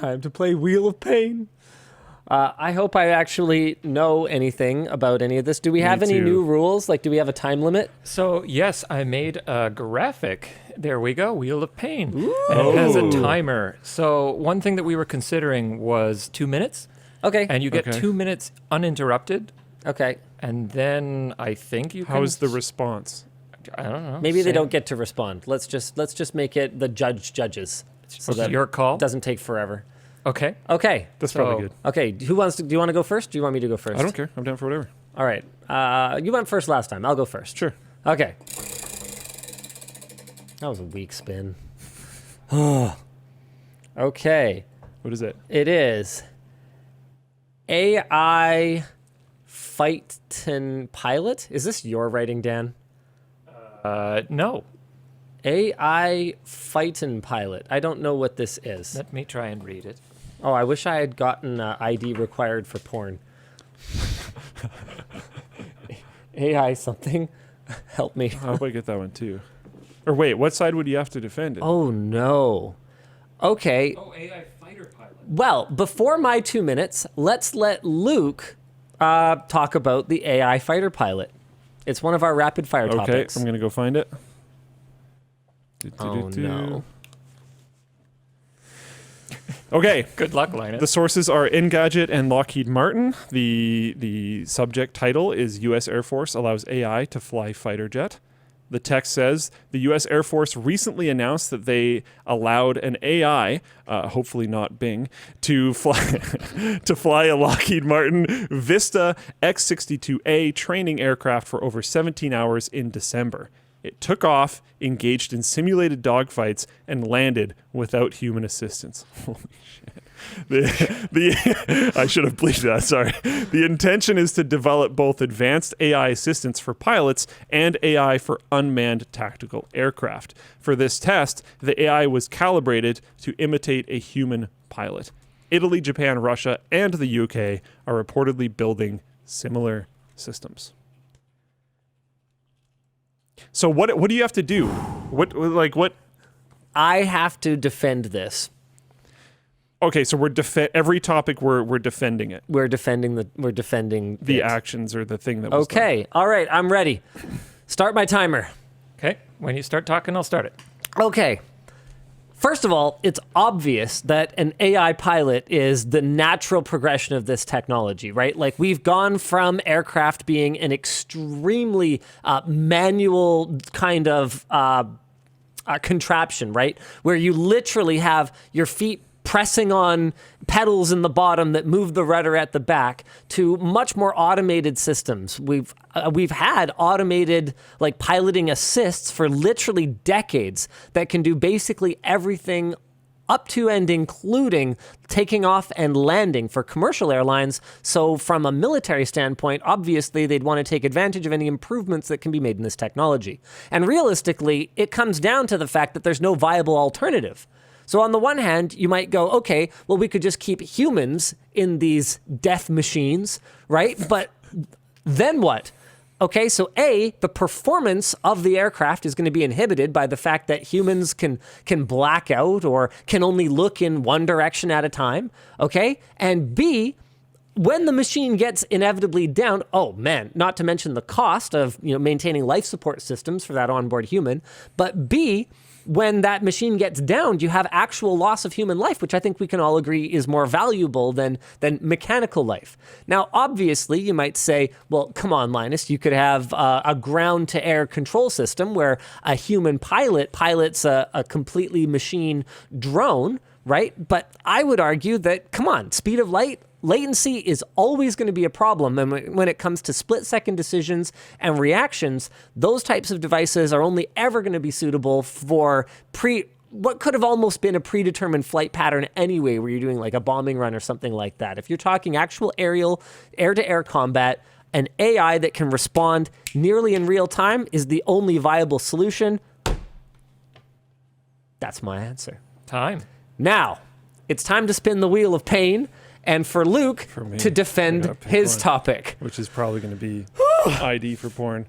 time to play Wheel of Pain. I hope I actually know anything about any of this. Do we have any new rules? Like, do we have a time limit? So, yes, I made a graphic. There we go, Wheel of Pain. Ooh. And it has a timer. So one thing that we were considering was 2 minutes. Okay. And you get 2 minutes uninterrupted. Okay. And then I think you can... How's the response? I don't know. Maybe they don't get to respond. Let's just make it the judge judges. So that your call. It doesn't take forever. Okay. Okay. That's probably good. Okay. Do you want to go first? Do you want me to go first? I don't care. I'm down for whatever. All right. You went first last time. I'll go first. Sure. Okay. That was a weak spin. Okay. What is it? It is AI Fightin' Pilot. Is this your writing, Dan? No. AI Fightin' Pilot. I don't know what this is. Let me try and read it. Oh, I wish I had gotten ID required for porn. AI something. Help me. How about I get that one too? Or wait, what side would you have to defend it? Oh, no. Okay. Oh, AI Fighter Pilot. Well, before my 2 minutes, let's let Luke talk about the AI Fighter Pilot. It's one of our rapid fire topics. Okay, I'm going to go find it. Oh, no. Okay. Good luck, Linus. The sources are Engadget and Lockheed Martin. The subject title is U.S. Air Force allows AI to fly fighter jet. The text says the U.S. Air Force recently announced that they allowed an AI, hopefully not Bing, to fly a Lockheed Martin Vista X-62A training aircraft for over 17 hours in December. It took off, engaged in simulated dogfights, and landed without human assistance. Holy shit. I should have bleeped that, sorry. The intention is to develop both advanced AI assistance for pilots and AI for unmanned tactical aircraft. For this test, the AI was calibrated to imitate a human pilot. Italy, Japan, Russia, and the UK are reportedly building similar systems. So what do you have to do? What? I have to defend this. Okay, so every topic we're defending it. We're defending the actions or the thing that was done. Okay. All right, I'm ready. Start my timer. Okay. When you start talking, I'll start it. Okay. First of all, it's obvious that an AI pilot is the natural progression of this technology, right? Like, we've gone from aircraft being an extremely manual kind of contraption, right? Where you literally have your feet pressing on pedals in the bottom that move the rudder at the back, to much more automated systems. We've had automated like piloting assists for literally decades that can do basically everything up to and including taking off and landing for commercial airlines. So from a military standpoint, obviously they'd want to take advantage of any improvements that can be made in this technology. And realistically, it comes down to the fact that there's no viable alternative. So on the one hand, you might go, okay, well, we could just keep humans in these death machines, right? But then what? Okay, so A, the performance of the aircraft is going to be inhibited by the fact that humans can black out or can only look in one direction at a time, okay? And B, when the machine gets inevitably down, oh man, not to mention the cost of maintaining life support systems for that onboard human, but B, when that machine gets downed, you have actual loss of human life, which I think we can all agree is more valuable than mechanical life. Now, obviously, you might say, well, come on, Linus, you could have a ground-to-air control system where a human pilot pilots a completely machine drone, right? But I would argue that, come on, speed of light, latency is always going to be a problem. And when it comes to split-second decisions and reactions, those types of devices are only ever going to be suitable for what could have almost been a predetermined flight pattern anyway, where you're doing like a bombing run or something like that. If you're talking actual air-to-air combat, an AI that can respond nearly in real time is the only viable solution. That's my answer. Time. Now, it's time to spin the wheel of pain, and for Luke to defend his topic. Which is probably going to be ID for porn.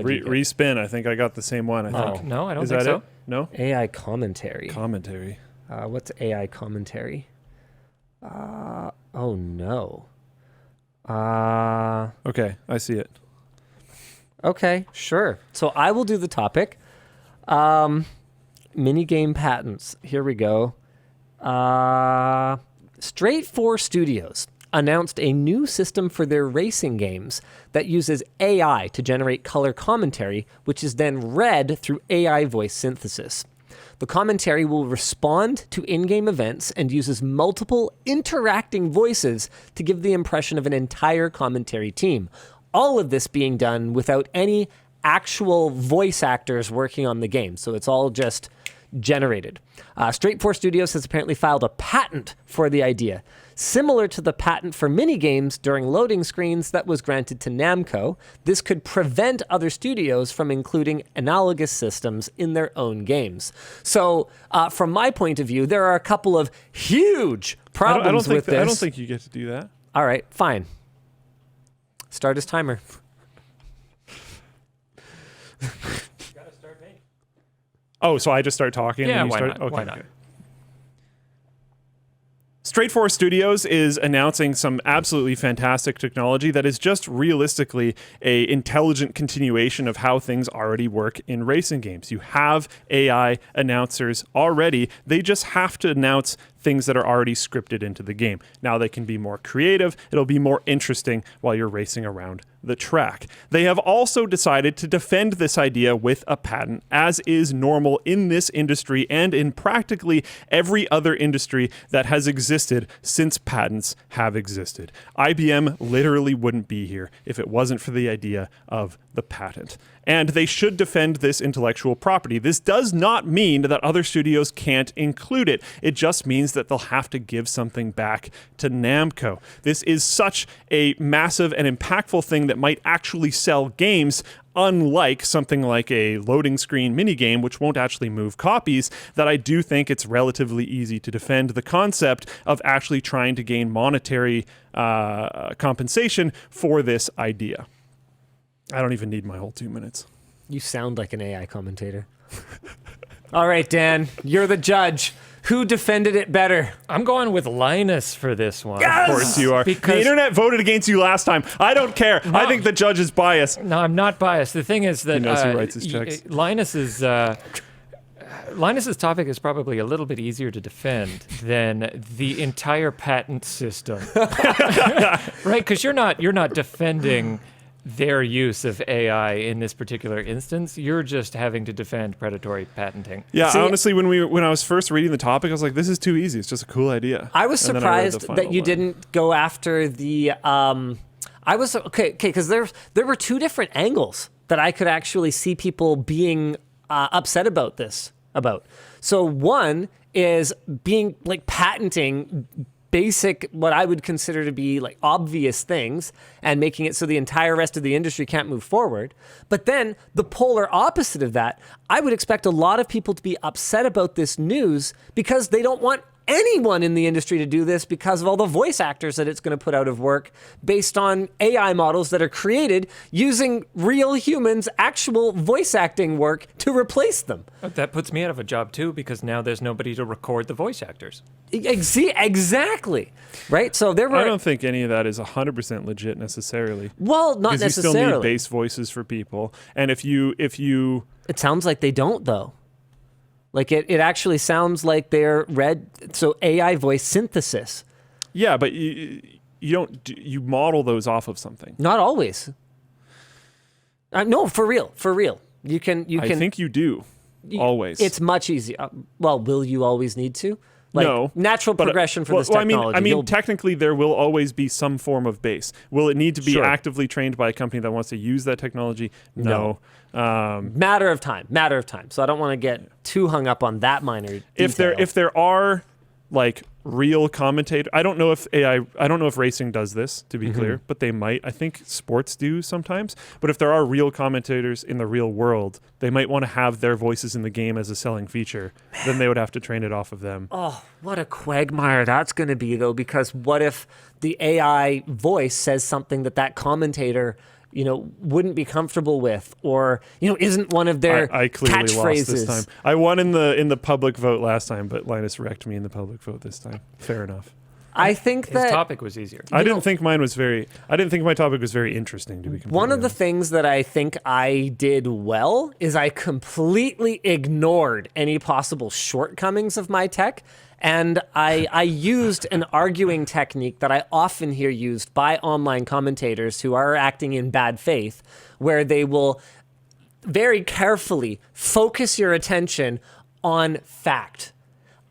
What'd you get? Respin. I think I got the same one. I think. No, I don't Is think that so. it? No? AI commentary. Commentary. What's AI commentary? Oh no. Okay, I see it. Okay, sure. So I will do the topic. Minigame patents. Here we go. Straight 4 Studios announced a new system for their racing games that uses AI to generate color commentary, which is then read through AI voice synthesis. The commentary will respond to in-game events and uses multiple interacting voices to give the impression of an entire commentary team. All of this being done without any actual voice actors working on the game. So it's all just generated. Straight 4 Studios has apparently filed a patent for the idea, similar to the patent for minigames during loading screens that was granted to Namco. This could prevent other studios from including analogous systems in their own games. So, from my point of view, there are a couple of huge problems with this. I don't think you get to do that. All right, fine. Start his timer. Oh, so I just start talking? Yeah, and you why start? not? Okay, Why not? okay. Straight 4 Studios is announcing some absolutely fantastic technology that is just realistically a intelligent continuation of how things already work in racing games. You have AI announcers already. They just have to announce things that are already scripted into the game. Now they can be more creative. It'll be more interesting while you're racing around the track. They have also decided to defend this idea with a patent, as is normal in this industry and in practically every other industry that has existed since patents have existed. IBM literally wouldn't be here if it wasn't for the idea of the patent. And they should defend this intellectual property. This does not mean that other studios can't include it. It just means that they'll have to give something back to Namco. This is such a massive and impactful thing that might actually sell games, unlike something like a loading screen minigame, which won't actually move copies, that I do think it's relatively easy to defend the concept of actually trying to gain monetary compensation for this idea. I don't even need my whole 2 minutes. You sound like an AI commentator. All right, Dan, you're the judge. Who defended it better? I'm going with Linus for this one. Of course you are. Because the internet voted against you last time. I don't care. No. I think the judge is biased. No, I'm not biased. The thing is that He knows who writes his checks. Linus's topic is probably a little bit easier to defend than the entire patent system, right? Because you're not defending their use of AI in this particular instance. You're just having to defend predatory patenting. Yeah, See, honestly, when I was first reading the topic, I was like, this is too easy. It's just a cool idea. I was And then I read the surprised final that you line. didn't go after the. I was okay because there were 2 different angles that I could actually see people being upset about this. So one is being like patenting basic, what I would consider to be like obvious things and making it so the entire rest of the industry can't move forward. But then the polar opposite of that, I would expect a lot of people to be upset about this news because they don't want anyone in the industry to do this because of all the voice actors that it's going to put out of work based on AI models that are created using real humans' actual voice acting work to replace them. That puts me out of a job too, because now there's nobody to record the voice actors. Exactly. Right? So there were. I don't think any of that is 100% legit necessarily. Well, not Because necessarily. you still need bass voices for people. And if you It sounds like they don't, though. Like it actually sounds like they're read. So AI voice synthesis. yeah, but you don't you model those off of something. Not always. No, for real. You can. I think you do. Always. It's much easier. Well, will you always need to? Like, no. Natural But, progression for this well, technology. I mean, You'll- technically, there will always be some form of bass. Will it need to be Sure. actively trained by a company that wants to use that technology? No. matter of time. So I don't want to get too hung up on that minor detail. If there are like real commentator, I don't know if racing does this, to be clear, but they might. I think sports do sometimes. But if there are real commentators in the real world, they might want to have their voices in the game as a selling feature. Then they would have to train it off of them. Oh, what a quagmire that's going to be, though, because what if the AI voice says something that commentator wouldn't be comfortable with, or isn't one of their I clearly catchphrases. lost this time. I won in the public vote last time, but Linus wrecked me in the public vote this time. Fair enough. I think His that topic was easier. I didn't think my topic was very interesting, to be completely one of the honest. things that I think I did well is I completely ignored any possible shortcomings of my tech. And I used an arguing technique that I often hear used by online commentators who are acting in bad faith, where they will very carefully focus your attention on fact.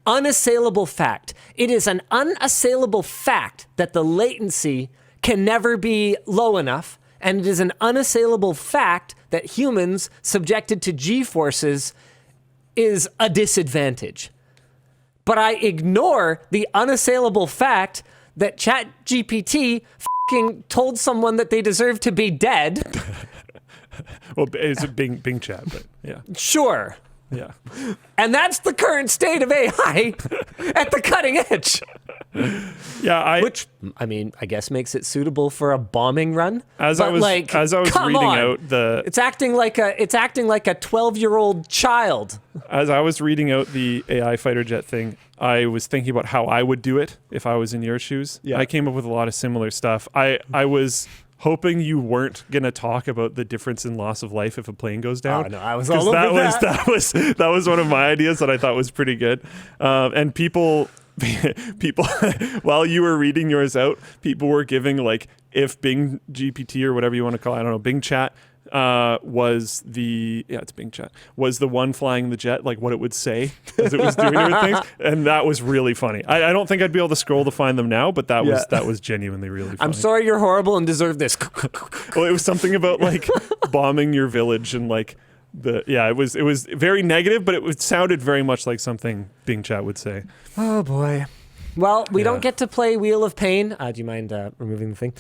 Unassailable fact. It is an unassailable fact that the latency can never be low enough, and it is an unassailable fact that humans subjected to G-forces is a disadvantage. But I ignore the unassailable fact that ChatGPT fucking told someone that they deserve to be dead. Well, it's a Bing chat, but yeah. Sure. Yeah. And that's the current state of AI at the cutting edge. Yeah, Which, I mean, I guess makes it suitable for a bombing run. as I was come reading on. out It's acting like a 12-year-old child. as I was reading out the AI fighter jet thing, I was thinking about how I would do it if I was in your shoes. Yeah. I came up with a lot of similar stuff. I was hoping you weren't gonna talk about the difference in loss of life if a plane goes down. Oh, no, I was 'Cause all over that. that was one of my ideas that I thought was pretty good. And people while you were reading yours out, people were giving like if Bing GPT or whatever you want to call it, I don't know, Bing Chat it's Bing Chat was the one flying the jet, like what it would say as it was doing different things, and that was really funny. I don't think I'd be able to scroll to find them now, but that was genuinely really funny. I'm sorry you're horrible and deserve this. Well, it was something about like bombing your village and like it was very negative, but it sounded very much like something Bing Chat would say. Oh, boy. Well, we Yeah. don't get to play Wheel of Pain. Do you mind removing the thing?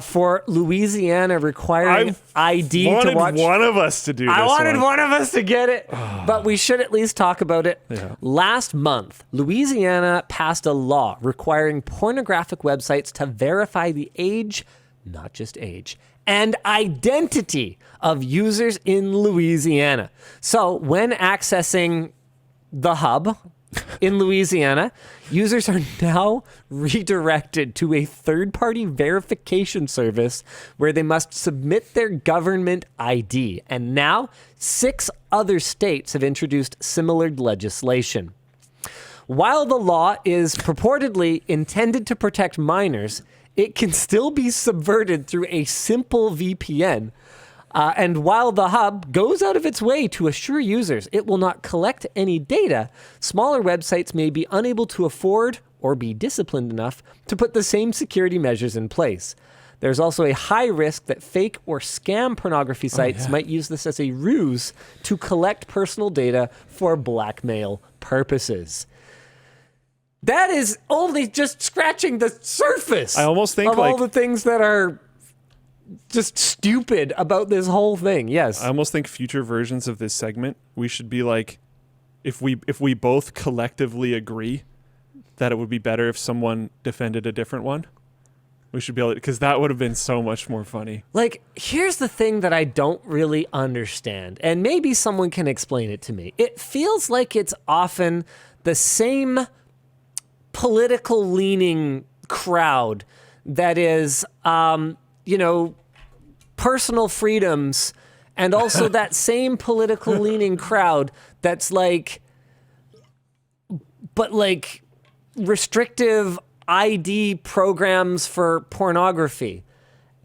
For Louisiana requiring ID to Wanted watch. one of us to do this. I wanted one of us to get it, but we should at least talk about it. Yeah. Last month, Louisiana passed a law requiring pornographic websites to verify the age, not just age, and identity of users in Louisiana. So when accessing the hub in Louisiana, users are now redirected to a third-party verification service where they must submit their government ID. And now 6 other states have introduced similar legislation. While the law is purportedly intended to protect minors, it can still be subverted through a simple VPN. And while the hub goes out of its way to assure users it will not collect any data, smaller websites may be unable to afford or be disciplined enough to put the same security measures in place. There's also a high risk that fake or scam pornography sites might use this as a ruse to collect personal data for blackmail purposes. That is only just scratching the surface. I almost think of all like the things that are just stupid about this whole thing. Yes. I almost think future versions of this segment, we should be like, if we both collectively agree that it would be better if someone defended a different one, we should be able to, because that would have been so much more funny. Like, here's the thing that I don't really understand, and maybe someone can explain it to me. It feels like it's often the same political leaning crowd that is, personal freedoms, and also that same political leaning crowd that's like restrictive ID programs for pornography.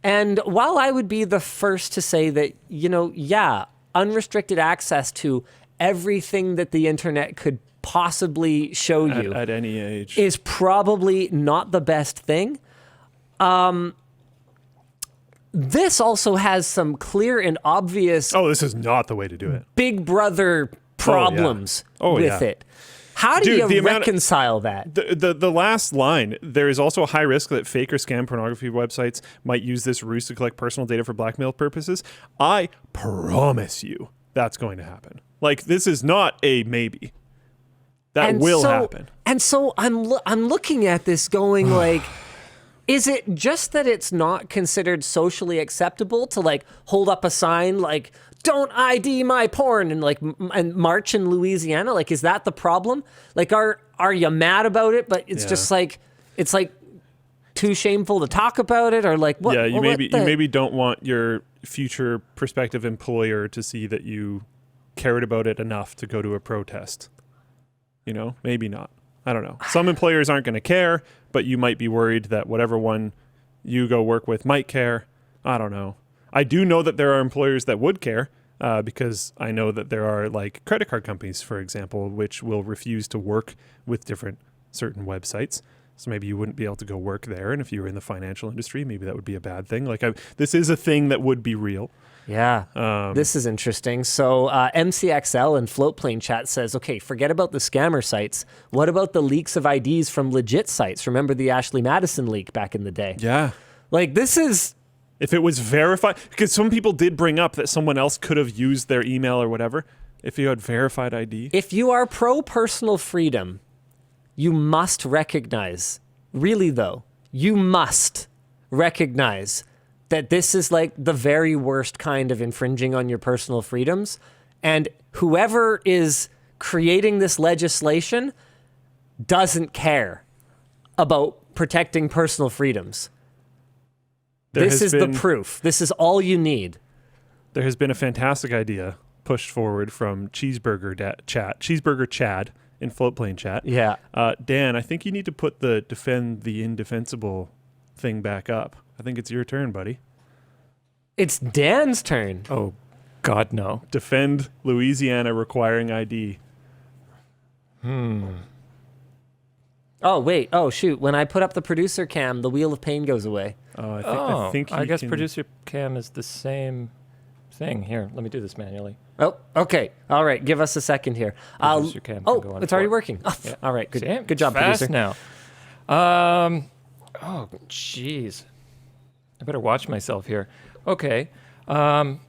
And while I would be the first to say that, unrestricted access to everything that the internet could possibly show you At any age. is probably not the best thing. This also has some clear and obvious This is not the way to do it. Big Brother problems with it. How do Dude, you reconcile that? The last line, there is also a high risk that fake or scam pornography websites might use this ruse to collect personal data for blackmail purposes. I promise you that's going to happen. Like, this is not a maybe. That will happen. And so I'm looking at this going like, Is it just that it's not considered socially acceptable to like hold up a sign like "Don't ID my porn" and and march in Louisiana? Like, is that the problem? Like, are you mad about it? But it's just like it's like too shameful to talk about it, or like what? Yeah, you what maybe don't want your future prospective employer to see that you cared about it enough to go to a protest. You know, maybe not. I don't know. Some employers aren't going to care, but you might be worried that whatever one you go work with might care. I don't know. I do know that there are employers that would care because I know that there are like credit card companies, for example, which will refuse to work with different certain websites. So maybe you wouldn't be able to go work there. And if you were in the financial industry, maybe that would be a bad thing. Like this is a thing that would be real. Yeah, this is interesting. So MCXL in Floatplane chat says, okay, forget about the scammer sites. What about the leaks of IDs from legit sites? Remember the Ashley Madison leak back in the day? Yeah. Like this is... If it was verified, because some people did bring up that someone else could have used their email or whatever. If you had verified ID. If you are pro-personal freedom, you must recognize, really though, you must recognize that this is like the very worst kind of infringing on your personal freedoms. And whoever is creating this legislation doesn't care about protecting personal freedoms. This is the proof. This is all you need. There has been a fantastic idea pushed forward from Cheeseburger Chad in Floatplane chat. Yeah. Dan, I think you need to put the Defend the Indefensible thing back up. I think it's your turn, buddy. It's Dan's turn. Oh, God, no. Defend Louisiana requiring ID. Oh, wait. Oh, shoot. When I put up the producer cam, the wheel of pain goes away. I guess producer cam is the same thing. Here, let me do this manually. Oh, okay. All right. Give us a second here. Producer cam can go on it's already for- working. Yeah. All right. Good, See? good job, Fast producer. now. Oh, jeez. I better watch myself here. Okay. I'm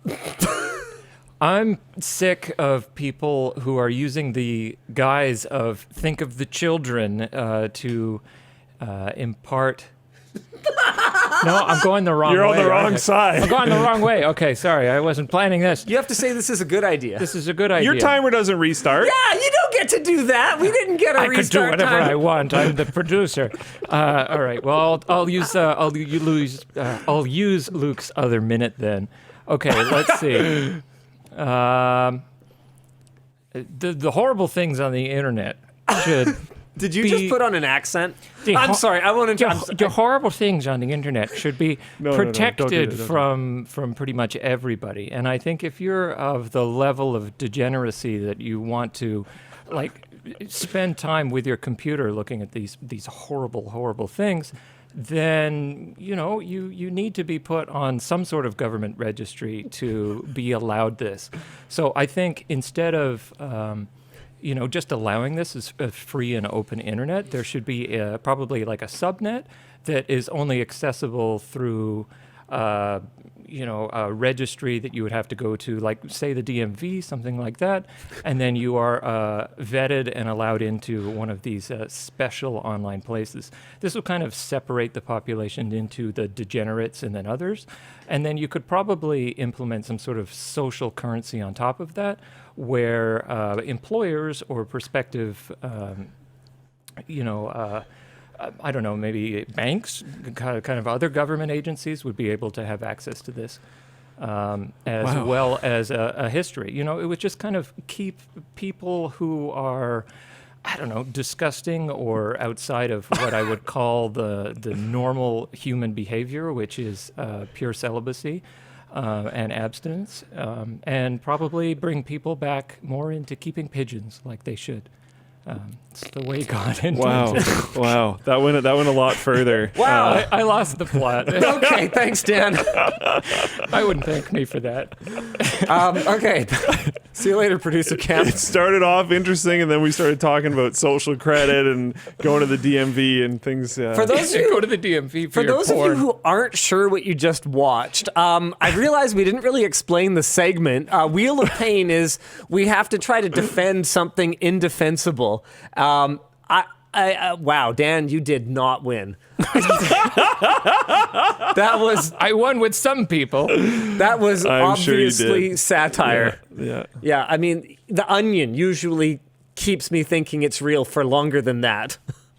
sick of people who are using the guise of think of the children to impart. No, I'm going the wrong way. You're on the wrong I'm side. going the wrong way. Okay, sorry. I wasn't planning this. You have to say this is a good idea. This is a good idea. Your timer doesn't restart. Yeah, you don't get to do that. We didn't get a I could do restart whatever time. I want. I'm the producer. All right. Well, I'll use Luke's other minute then. Okay. Let's see. The horrible things on the internet should. Did you just put on an accent? The I'm sorry. I won't. The horrible things on the internet should be No, don't do protected that, don't from pretty much everybody. And I think if you're of the level of degeneracy that you want to, like, spend time with your computer looking at these horrible things, then you need to be put on some sort of government registry to be allowed this. So I think instead of just allowing this as a free and open internet, there should be probably like a subnet that is only accessible through a registry that you would have to go to, like say the DMV, something like that, and then you are vetted and allowed into one of these special online places. This will kind of separate the population into the degenerates and then others, and then you could probably implement some sort of social currency on top of that, where employers or prospective I don't know, maybe banks, kind of other government agencies would be able to have access to this, well as a history. It would just kind of keep people who are, I don't know, disgusting or outside of what I would call the normal human behavior, which is pure celibacy and abstinence, and probably bring people back more into keeping pigeons like they should. It's the way God intended. Wow. That went a lot further. Wow. I lost the plot. Okay, thanks, Dan. I wouldn't thank me for that. Okay. See you later, producer Cam. It started off interesting, and then we started talking about social credit and going to the DMV and things. For those of you, Go to the DMV for your those of porn. you who aren't sure what you just watched, I realized we didn't really explain the segment. Wheel of Pain is we have to try to defend something indefensible. Wow, Dan, you did not win. That was I won with some people. I'm sure you obviously did. satire. Yeah. Yeah, I mean, The Onion usually keeps me thinking it's real for longer than that.